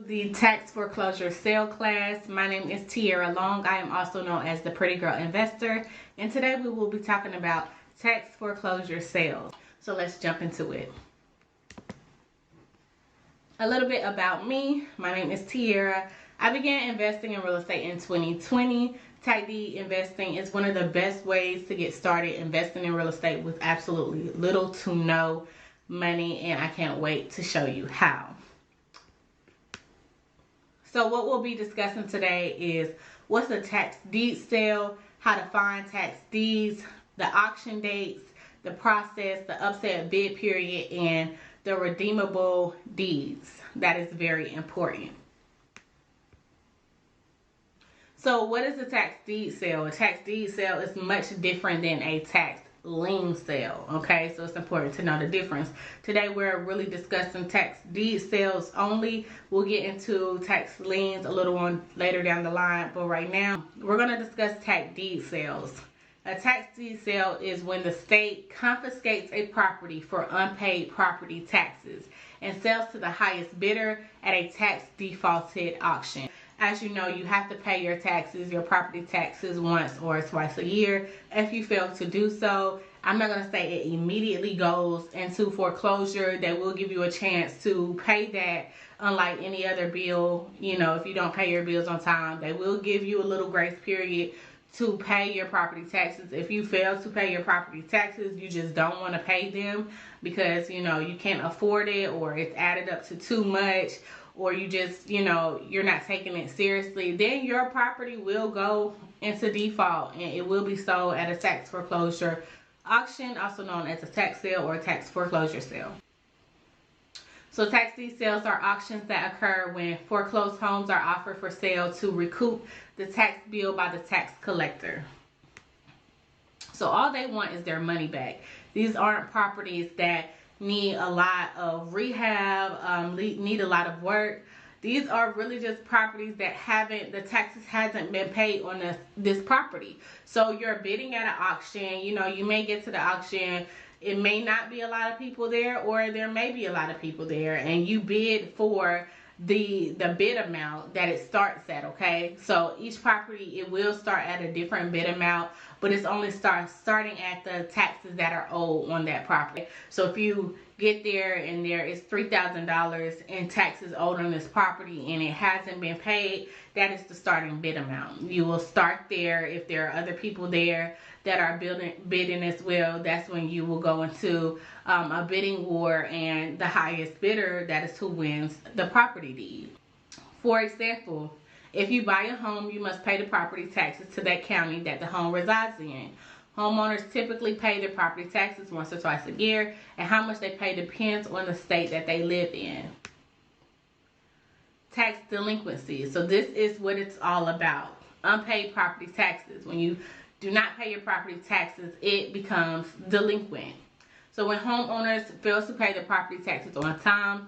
The tax foreclosure sale class. My name is Tierra Long. I am also known as the Pretty Girl Investor, and today we will be talking about tax foreclosure sales. So let's jump into it. A little bit about me. My name is Tierra. I began investing in real estate in 2020. Type D investing is one of the best ways to get started investing in real estate with absolutely little to no money, and I can't wait to show you how. So what we'll be discussing today is what's a tax deed sale, how to find tax deeds, the auction dates, the process, the upset bid period, and the redeemable deeds. That is very important. So what is a tax deed sale? A tax deed sale is much different than a tax lien sale, okay? So it's important to know the difference. Today we're really discussing tax deed sales only. We'll get into tax liens a little on later down the line, but right now we're going to discuss tax deed sales. A tax deed sale is when the state confiscates a property for unpaid property taxes and sells to the highest bidder at a tax defaulted auction. As you know, you have to pay your taxes, your property taxes, once or twice a year. If you fail to do so, I'm not going to say it immediately goes into foreclosure. They will give you a chance to pay that. Unlike any other bill, you know, if you don't pay your bills on time, they will give you a little grace period to pay your property taxes. If you fail to pay your property taxes, you just don't want to pay them because, you know, you can't afford it, or it's added up to too much, or you just, you know, you're not taking it seriously, then your property will go into default and it will be sold at a tax foreclosure auction, also known as a tax sale or a tax foreclosure sale. So tax deed sales are auctions that occur when foreclosed homes are offered for sale to recoup the tax bill by the tax collector. So all they want is their money back. These aren't properties that need a lot of rehab, need a lot of work. These are really just properties that the taxes hasn't been paid on this property. So you're bidding at an auction, you know, you may get to the auction, it may not be a lot of people there, or there may be a lot of people there, and you bid for the bid amount that it starts at, okay? So each property, it will start at a different bid amount, but it's only starting at the taxes that are owed on that property. So if you get there and there is $3,000 in taxes owed on this property and it hasn't been paid, that is the starting bid amount. You will start there. If there are other people there that are bidding as well, that's when you will go into a bidding war, and the highest bidder, that is who wins the property deed. For example, if you buy a home, you must pay the property taxes to that county that the home resides in. Homeowners typically pay their property taxes once or twice a year, and how much they pay depends on the state that they live in. Tax delinquencies. So this is what it's all about. Unpaid property taxes. When you do not pay your property taxes, it becomes delinquent. So when homeowners fail to pay their property taxes on time,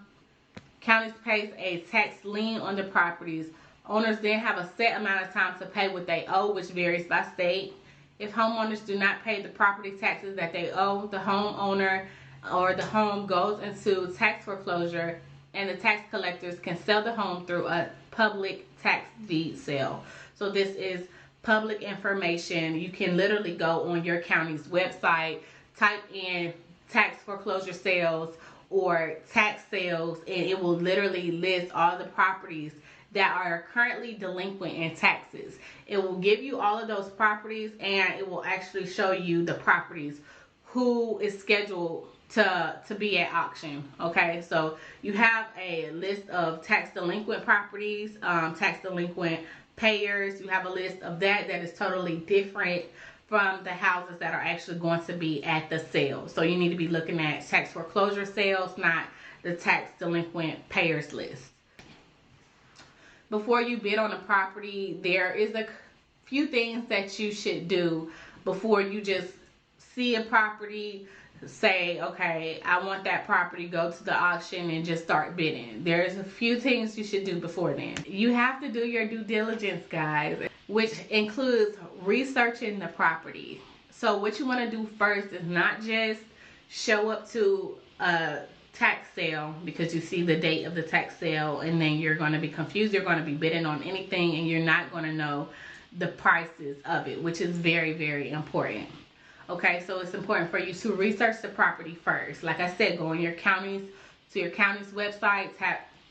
counties place a tax lien on the properties. Owners then have a set amount of time to pay what they owe, which varies by state. If homeowners do not pay the property taxes that they owe, the homeowner or the home goes into tax foreclosure, and the tax collectors can sell the home through a public tax deed sale. So this is public information. You can literally go on your county's website, type in tax foreclosure sales or tax sales, and it will literally list all the properties that are currently delinquent in taxes. It will give you all of those properties, and it will actually show you the properties who is scheduled to be at auction. Okay, so you have a list of tax delinquent properties, tax delinquent payers. You have a list of that is totally different from the houses that are actually going to be at the sale. So you need to be looking at tax foreclosure sales, not the tax delinquent payers list. Before you bid on a property, there is a few things that you should do before you just see a property, say, okay, I want that property, go to the auction and just start bidding. There's a few things you should do before then. You have to do your due diligence, guys, which includes researching the property. So what you want to do first is not just show up to a tax sale because you see the date of the tax sale, and then you're going to be confused. You're going to be bidding on anything and you're not going to know the prices of it, which is very, very important. Okay, so it's important for you to research the property first. Like I said, go on your county's website,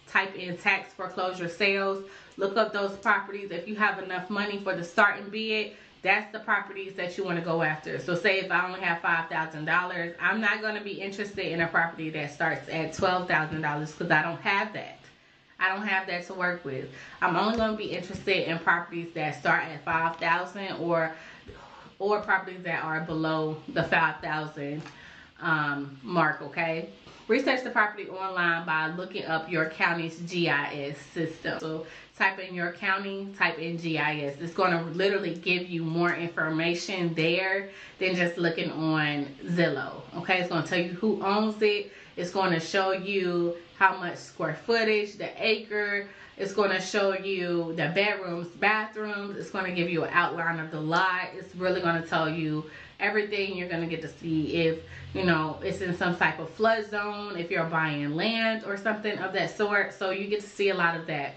type in tax foreclosure sales, look up those properties. If you have enough money for the starting bid, that's the properties that you want to go after. So say if I only have $5,000, I'm not going to be interested in a property that starts at $12,000 because I don't have that. I don't have that to work with. I'm only going to be interested in properties that start at $5,000 or properties that are below the $5,000 mark, okay? Research the property online by looking up your county's GIS system. So type in your county, type in GIS. It's going to literally give you more information there than just looking on Zillow. Okay, it's going to tell you who owns it. It's going to show you how much square footage, the acre. It's going to show you the bedrooms, bathrooms. It's going to give you an outline of the lot. It's really going to tell you everything. You're going to get to see if, you know, it's in some type of flood zone, if you're buying land or something of that sort. So you get to see a lot of that.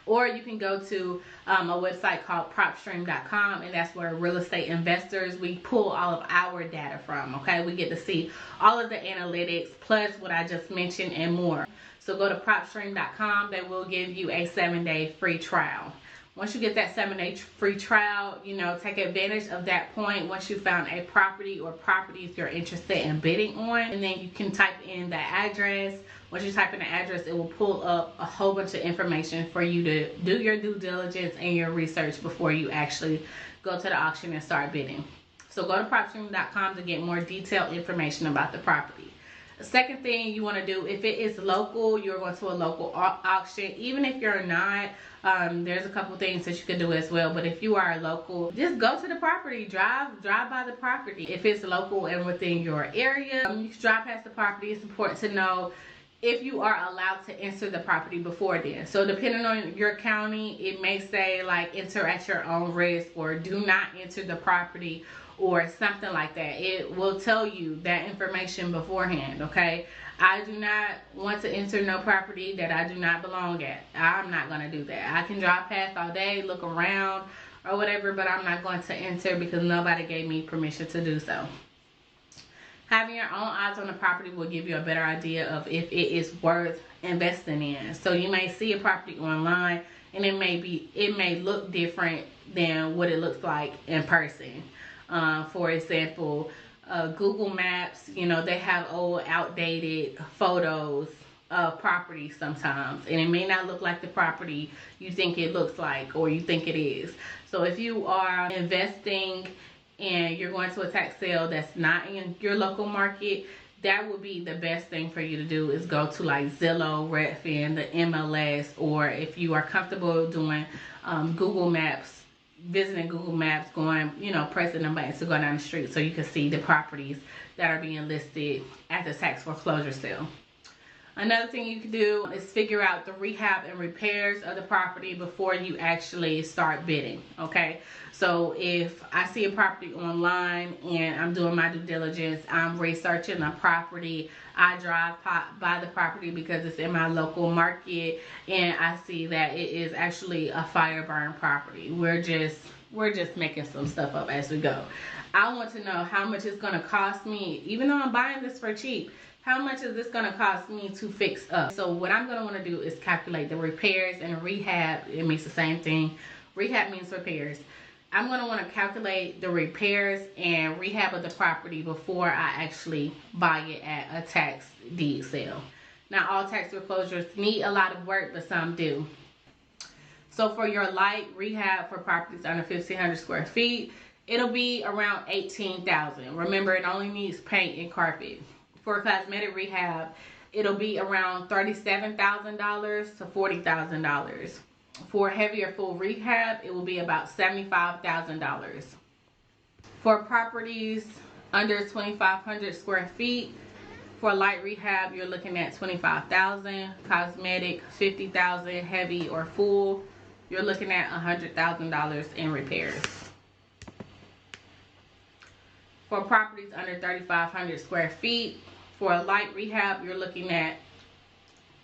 Or you can go to a website called propstream.com, and that's where real estate investors, we pull all of our data from, okay? We get to see all of the analytics plus what I just mentioned and more. So go to propstream.com. They will give you a 7-day free trial. Once you get that 7-day free trial, you know, take advantage of that point once you found a property or properties you're interested in bidding on. And then you can type in the address. Once you type in the address, it will pull up a whole bunch of information for you to do your due diligence and your research before you actually go to the auction and start bidding. So go to propstream.com to get more detailed information about the property. The second thing you want to do, if it is local, you're going to a local auction. Even if you're not, there's a couple things that you can do as well. But if you are local, just go to the property, drive by the property. If it's local and within your area, you can drive past the property. It's important to know if you are allowed to enter the property before then. So depending on your county, it may say like enter at your own risk or do not enter the property or something like that. It will tell you that information beforehand, okay? I do not want to enter no property that I do not belong at. I'm not going to do that. I can drive past all day, look around or whatever, but I'm not going to enter because nobody gave me permission to do so. Having your own eyes on the property will give you a better idea of if it is worth investing in. So you may see a property online and it may look different than what it looks like in person. For example, Google Maps, you know, they have old outdated photos of properties sometimes, and it may not look like the property you think it looks like or you think it is. So if you are investing and you're going to a tax sale that's not in your local market, that would be the best thing for you to do is go to like Zillow, Redfin, the MLS, or if you are comfortable doing Google Maps, visiting Google Maps, going, you know, pressing the buttons to go down the street so you can see the properties that are being listed at the tax foreclosure sale. Another thing you can do is figure out the rehab and repairs of the property before you actually start bidding, okay? So if I see a property online and I'm doing my due diligence, I'm researching the property, I drive by the property because it's in my local market and I see that it is actually a fire burn property. We're just making some stuff up as we go. I want to know how much it's going to cost me, even though I'm buying this for cheap. How much is this going to cost me to fix up? So what I'm going to want to do is calculate the repairs and rehab. It means the same thing. Rehab means repairs. I'm going to want to calculate the repairs and rehab of the property before I actually buy it at a tax deed sale. Now, all tax foreclosures need a lot of work, but some do. So for your light rehab for properties under 1,500 square feet, it'll be around $18,000. Remember, it only needs paint and carpet. For cosmetic rehab, it'll be around $37,000 to $40,000. For heavier full rehab, it will be about $75,000. For properties under 2,500 square feet, for light rehab, you're looking at $25,000. Cosmetic, $50,000. Heavy or full, you're looking at $100,000 in repairs. For properties under 3,500 square feet, For a light rehab, you're looking at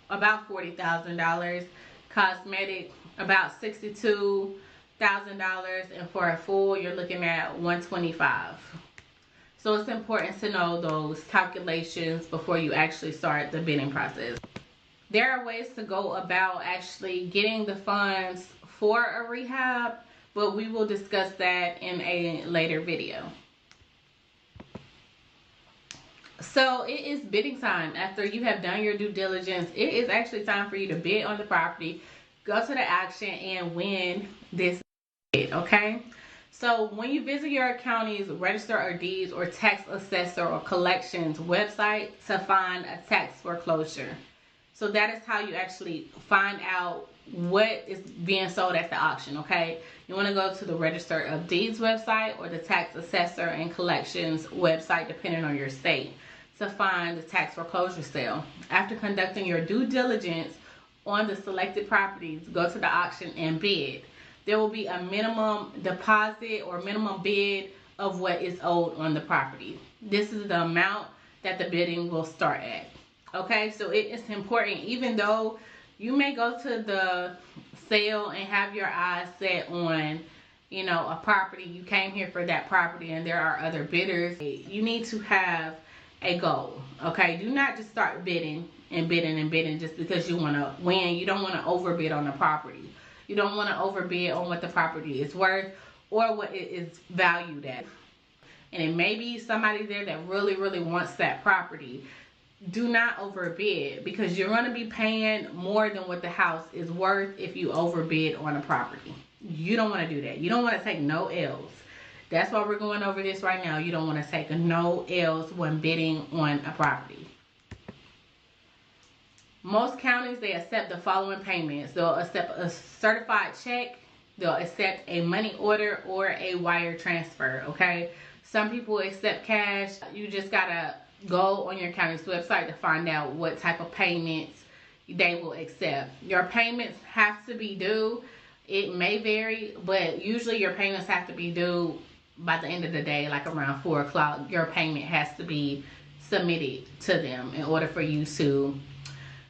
about $40,000. Cosmetic, about $62,000, and for a full, you're looking at $125,000. So it's important to know those calculations before you actually start the bidding process. There are ways to go about actually getting the funds for a rehab, but we will discuss that in a later video. So it is bidding time. After you have done your due diligence, it is actually time for you to bid on the property, go to the auction, and win this bid, okay? So when you visit your county's register of deeds or tax assessor or collections website to find a tax foreclosure. So that is how you actually find out what is being sold at the auction, okay? You want to go to the register of deeds website or the tax assessor and collections website, depending on your state, to find the tax foreclosure sale. After conducting your due diligence on the selected properties, go to the auction and bid. There will be a minimum deposit or minimum bid of what is owed on the property. This is the amount that the bidding will start at. Okay, so it is important, even though you may go to the sale and have your eyes set on, you know, a property. You came here for that property and there are other bidders. You need to have a goal, okay? Do not just start bidding and bidding and bidding just because you want to win. You don't want to overbid on the property. You don't want to overbid on what the property is worth or what it is valued at. And it may be somebody there that really, really wants that property. Do not overbid, because you're going to be paying more than what the house is worth if you overbid on a property. You don't want to do that. You don't want to take no L's. That's why we're going over this right now. You don't want to take no L's when bidding on a property. Most counties, they accept the following payments. They'll accept a certified check. They'll accept a money order or a wire transfer, okay? Some people accept cash. You just got to go on your county's website to find out what type of payments they will accept. Your payments have to be due. It may vary, but usually your payments have to be due by the end of the day, like around 4 o'clock. Your payment has to be submitted to them in order for you to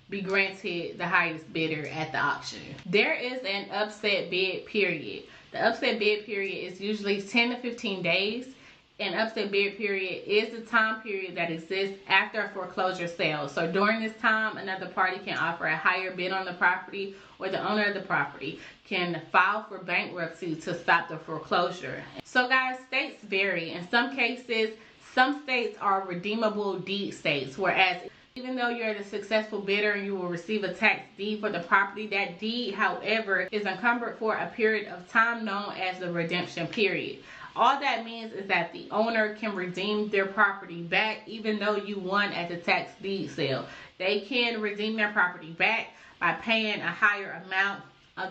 be granted the highest bidder at the auction. There is an upset bid period. The upset bid period is usually 10 to 15 days. An upset bid period is the time period that exists after a foreclosure sale. So during this time, another party can offer a higher bid on the property, or the owner of the property can file for bankruptcy to stop the foreclosure. So guys, states vary. In some cases, some states are redeemable deed states, whereas even though you're the successful bidder and you will receive a tax deed for the property, that deed, however, is encumbered for a period of time known as the redemption period. All that means is that the owner can redeem their property back even though you won at the tax deed sale. They can redeem their property back by paying a higher amount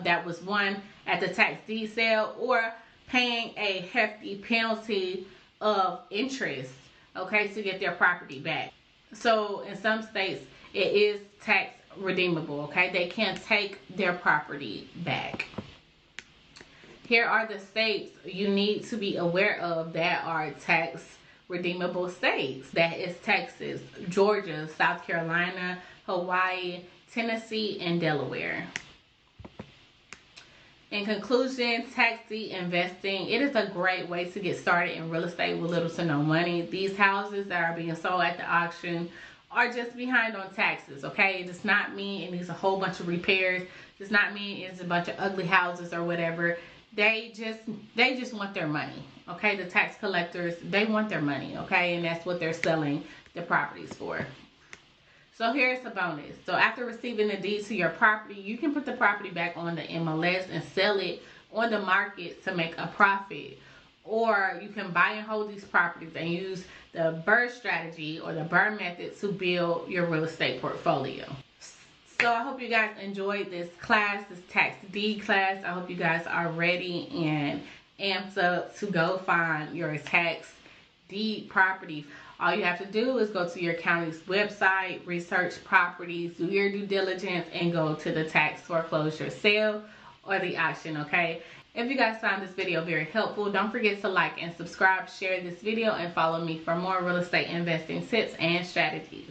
that was won at the tax deed sale, or paying a hefty penalty of interest, okay, to get their property back. So in some states, it is tax redeemable, okay? They can take their property back. Here are the states you need to be aware of that are tax redeemable states. That is Texas, Georgia, South Carolina, Hawaii, Tennessee, and Delaware. In conclusion, tax deed investing, it is a great way to get started in real estate with little to no money. These houses that are being sold at the auction are just behind on taxes, okay? It does not mean it needs a whole bunch of repairs. It does not mean it's a bunch of ugly houses or whatever. They just want their money, okay? The tax collectors, they want their money, okay? And that's what they're selling the properties for. So here's a bonus. So after receiving the deed to your property, you can put the property back on the MLS and sell it on the market to make a profit. Or you can buy and hold these properties and use the BRRRR strategy or the BRRRR method to build your real estate portfolio. So I hope you guys enjoyed this class, this tax deed class. I hope you guys are ready and amped up to go find your tax deed property. All you have to do is go to your county's website, research properties, do your due diligence, and go to the tax foreclosure sale or the auction, okay? If you guys found this video very helpful, don't forget to like and subscribe, share this video, and follow me for more real estate investing tips and strategies.